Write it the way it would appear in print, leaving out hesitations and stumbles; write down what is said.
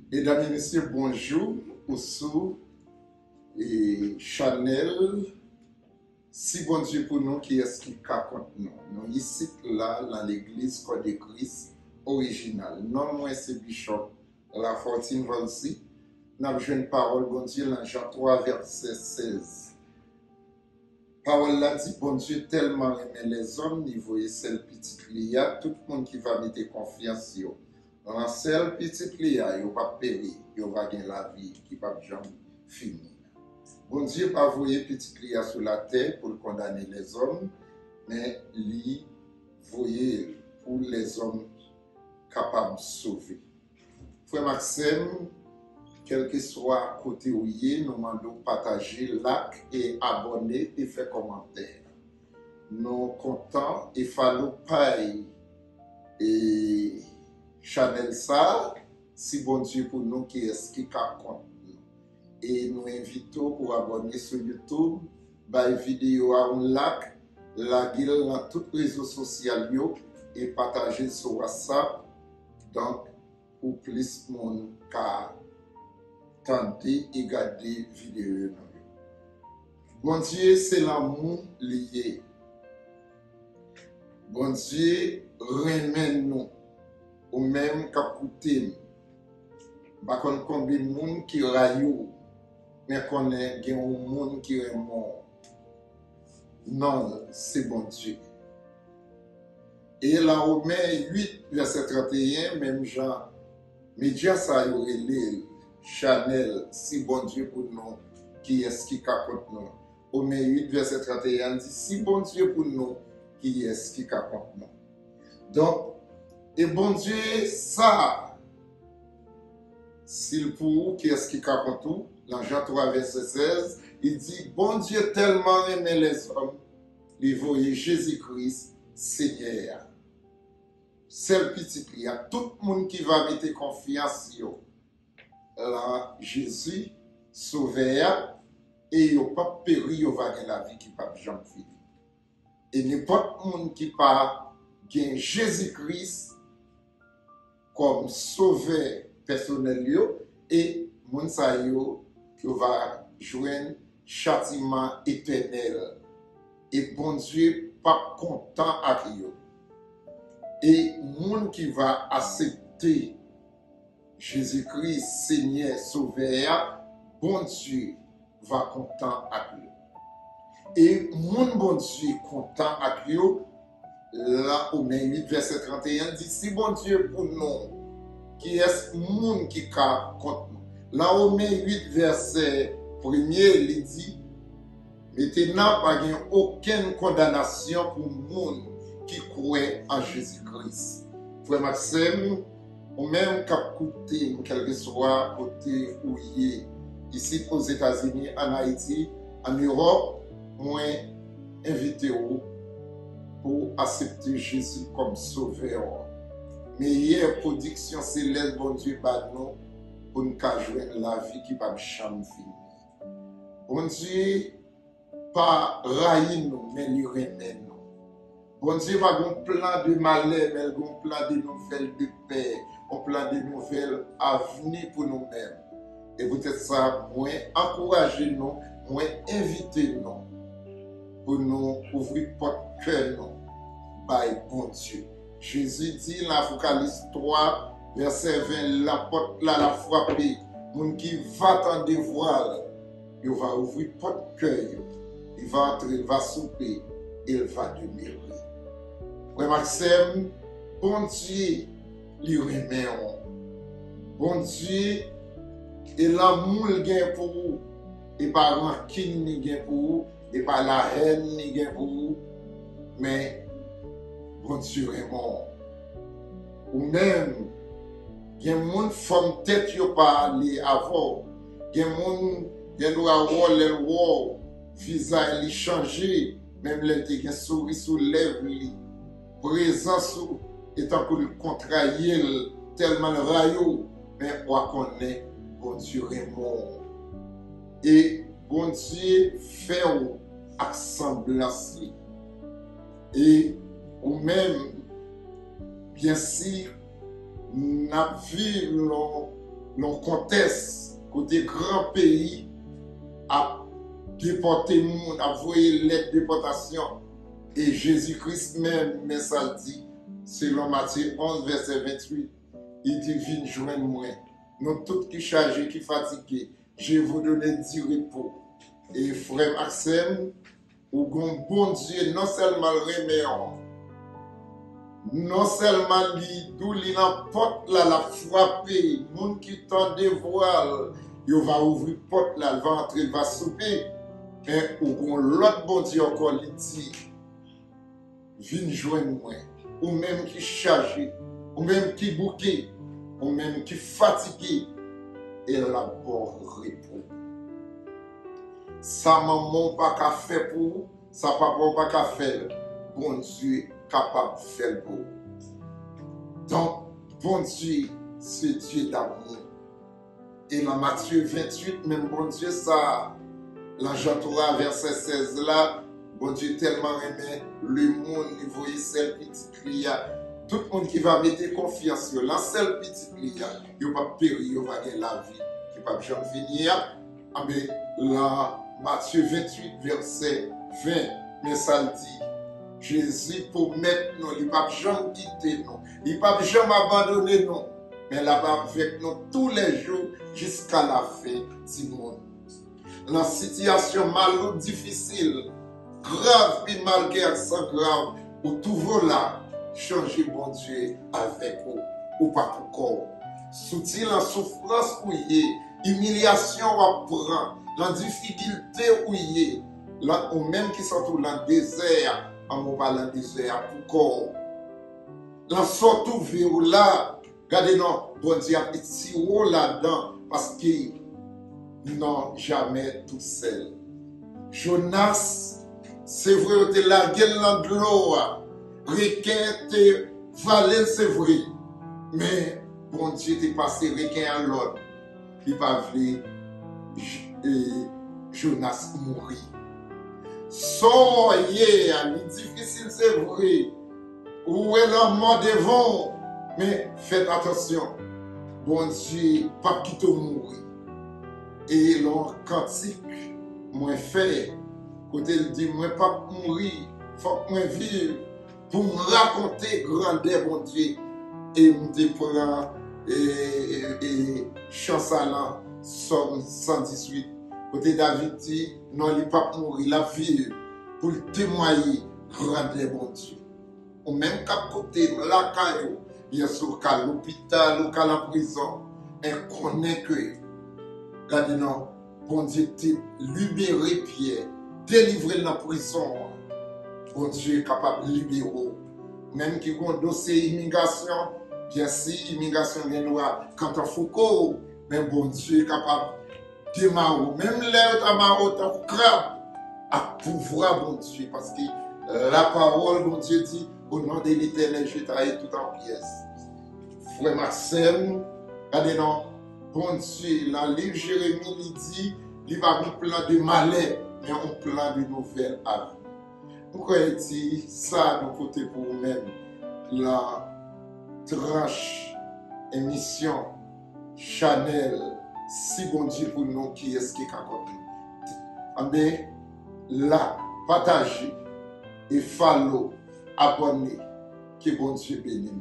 Mesdames et messieurs, bonjour. Oussou et Chanel. Si bon Dieu pour nous, qui est-ce qui raconte nous? Nous ici, là, dans l'église Corps de Christ originale. Non, moi, c'est Bishop La Fortune Valsi. Nous avons une parole, bon Dieu, dans Jean 3, verset 16. Parole là dit, bon Dieu tellement aimé les hommes, il voyait celle petite lia, tout le monde qui va mettre confiance sur dans celle petite lia, il va périr, il va gagner la vie qui va jamais finir. Bon Dieu pas voyer petite lia sur la terre pour condamner les hommes, mais lui voyer pour les hommes capables de sauver. Frère Maxime, quel que soit côté où il est, nous demandons partager, like et abonner et faire commentaire. Nous comptons et follow paille et Chanel ça, si bon Dieu pour nous qui est-ce qui compte nous. Et nous invitons pour abonner sur YouTube, by vidéo à un like, la gueule dans tous les réseaux sociaux et partager sur WhatsApp. Donc, pour plus de monde tenter et garder vidéo. Bon Dieu, c'est l'amour lié. Bon Dieu, remène nous, ou même qu'acoute. Par contre, combien de monde qui raillou, mais qu'on est un monde qui est mort. Non, c'est bon Dieu. Et là, Romains 8, verset 31, même Jean, média ça y aurait Chanel, si bon Dieu pour nous, qui est-ce qui capote nous? Romains 8, verset 31 dit, si bon Dieu pour nous, qui est-ce qui capote nous? Donc, et bon Dieu, ça, s'il pour vous, qui est-ce qui capote tout? Dans Jean 3, verset 16, il dit, bon Dieu tellement aimé les hommes, il voyait Jésus-Christ, Seigneur. Seul petit prière, tout le monde qui va mettre confiance sur là, Jésus sauveur et il n'y a pas péri, il va gagner la vie qui pas jamais finir. Et n'importe monde qui pas gagner Jésus-Christ comme sauveur personnel et moun sa yo va joindre châtiment éternel. Et bon Dieu pas content avec eux. Et monde qui va accepter Jésus-Christ, Seigneur, Sauveur, bon Dieu, va content avec lui. Et mon bon Dieu content avec lui, là, au 8, verset 31, dit, si bon Dieu pour nous, qui est monde qui cap contre nous. Là, au 8, verset 1er, il dit, maintenant, pas aucune condamnation pour le monde qui croit en Jésus-Christ. Frère Maxime, ou même cap côté, quel que soit côté où il est, ici aux États-Unis, en Haïti, en Europe, moi, invité pour accepter Jésus comme sauveur. Mais hier, production céleste, bon Dieu, par nous, pour nous joindre la vie qui va jamais finir. Bon Dieu, pas railler nous, mais lui remet nous. Bon Dieu va un plan de malheur, mais un plan de nouvelles de paix, un plan de nouvelles avenir pour nous-mêmes. Et peut-être ça, moi, encourager nous, moi, inviter nous, pour nous ouvrir porte cœur nous, by bon Dieu. Jésus dit dans l'Apocalypse 3, verset 20, la porte là, la frappée, mon qui va t'en dévoiler, il va ouvrir porte cœur, il va entrer, il va souper, il va demeurer. Oui, Maxime, bon Dieu, lui remet. Bon Dieu, et l'amour gain pour vous, et pas rancune ni gain pour vous, et pas la haine ni gain pour vous, mais bon Dieu est mort. Ou même, il y a des gens qui font tête qui parlé avant, il y a des gens qui ont le visage changé, même les gens qui ont souri sous lèvres. Présence étant que le contrarié tellement le rayon, mais on connaît bon Dieu est mort. Et bon Dieu fait une assemblance. Et ou même, bien sûr, nous vivons l'on conteste côté grand pays à déporter monde, à voyer l'aide déportation. Et Jésus-Christ même, mais ça le dit, selon Matthieu 11, verset 28, il dit, viens joindre moi. Nous tous qui chargés, qui fatigués, je vous donner du repos. Et frère Maxime, ou bon Dieu, non seulement le remet, non seulement lui, d'où il n'importe là, la frapper, monde qui tend des voiles, il va ouvrir porte là, il va entrer, il va souper. Mais ou l'autre bon Dieu encore, il dit, viens joindre moi, ou même qui chargé, ou même qui bouqué, ou même qui fatigué, et la bon repos. Ça maman pas qu'à faire pour vous, ça papa pas qu'à faire. Bon Dieu capable de faire pour vous. Donc, bon Dieu, c'est Dieu d'amour. Et dans Matthieu 28, même bon Dieu, ça, dans Jean 3, verset 16 là, bon Dieu tellement aimé le monde, il voyait celle petite cria. Tout le monde qui va mettre confiance sur la seule petite cria, il va pas périr, il va gagner la vie, qui va jamais finir. Mais là, Matthieu 28, verset 20, mais ça le dit. Jésus pour mettre nous, il ne va jamais quitter nous, il ne va jamais abandonner nous, mais là avec nous tous les jours jusqu'à la fin du monde. Dans situation mal difficile, grave et malgré ça grave, où tout va là, changer bon Dieu avec vous, ou pas pour corps. Soutien la souffrance où il est, humiliation à prendre, la difficulté où il est, là, ou même qui sont dans le désert, en mot dans le désert pour corps. La sorte où là, regardez non, bon Dieu a petit haut là-dedans, parce que non, jamais tout seul. Jonas, c'est vrai, tu es la gueule dans gloire. Requin te valait, c'est vrai. Mais bon Dieu t'es passé requin à l'autre. Il va vu Jonas mourir. Soyez, difficile, c'est vrai. Où est la mort devant? Mais faites attention. Bon Dieu, pas quitter mourir. Et l'on cantique, moi fait, quand il dit, moi pas mourir, faut que moi vive pour me raconter grandeur, bon Dieu. Et me prend et chansalant, Somme 118. Côté David dit, non, il pas mourir, la vie pour témoigner grandeur, bon Dieu. Ou même qu'à côté, la caillou, bien sûr, qu'à l'hôpital ou qu'à la prison, on connaît que, regardez, non, bon Dieu t'a libéré Pierre, délivré de la prison. Bon Dieu est capable de libérer. Même qui a un dossier immigration, bien sûr, immigration vient noire, quand on Foucault, mais bon Dieu est capable de démarrer. Même l'air à marre, t'as crabe à pouvoir, bon Dieu, parce que la parole, bon Dieu dit, au nom de l'Éternel, je travaille tout en pièces. Frère Maxime, regardez non, bon Dieu, dans le livre Jérémie, il dit, il va un plan de malheur, mais un plan de nouvelle à vie. Pourquoi il dit ça de côté pour vous-même? La tranche émission Chanel, si bon Dieu pour nous, qui est-ce qui est capable? Mais là, partagez et follow, abonnez, que bon Dieu bénisse.